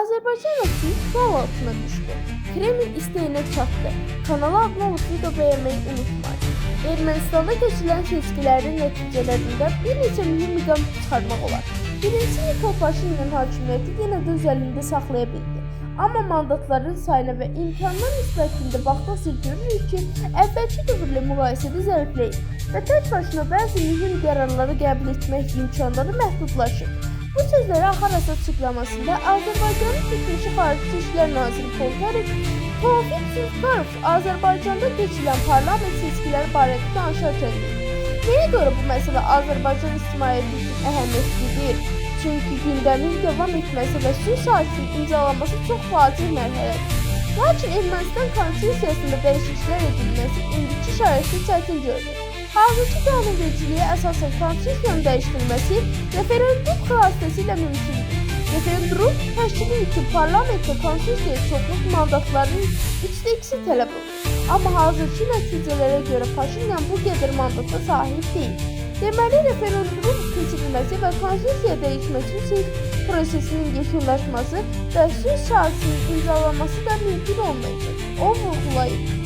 Azərbaycanla Türk sual altına düşdü. Kreml isteğine çatdı. Kanala abone olup video beğenmeyi unutmayın. Ermənistanda keçirilən seçkilərin nəticələrində bir neçə mühüm məqam çıxarmaq olar. Birincisi, Nikol Paşinyan hakimiyyəti yenə də öz əlində saxlaya bildi. Amma mandatların sayına və imkanlar nisbətində baxdıqca görürük ki, əvvəlki dövrlə müqayisədə zəifləyib və tək başına bəzi mühüm qərarları qəbul etmək imkanları məhdudlaşıb. Bu sözləri Axaras açıqlamasında Azərbaycanın keçmişi Xarici İşlər Naziri Poltərif Tofiq Zülfüqarov Azərbaycanda keçirilən parlament seçkiləri barədə danışarkən deyir. Nəyə görə bu məsələ Azərbaycan ictimaiyyəti üçün əhəmiyyətlidir? Çünki gündəmin devam etməsi və sülh sahəsinin imzalanması çox vacib mərhələdir. Lakin Ermənistan konstitusiyasında dəyişikliklər edilməsi indiki şəraitdə çətin görünür. Hazırki qanunvericiliyə əsasən konstitusiyanın dəyişdirilməsi referendum vasitəsilə mümkündür. Referendum təşkili üçün parlamentdə konstitusiyaya çoxluq mandatlarının 3/2-si tələb olunur. Amma hazırki nəticələrə görə Paşinyan bu qədər mandata sahib deyil. Deməli, referendum keçirilməsi və konstitusiya dəyişməsi sülh prosesinin yekunlaşması və sülh şartının imzalanması da mümkün olmayacaq. O vurğulayıb.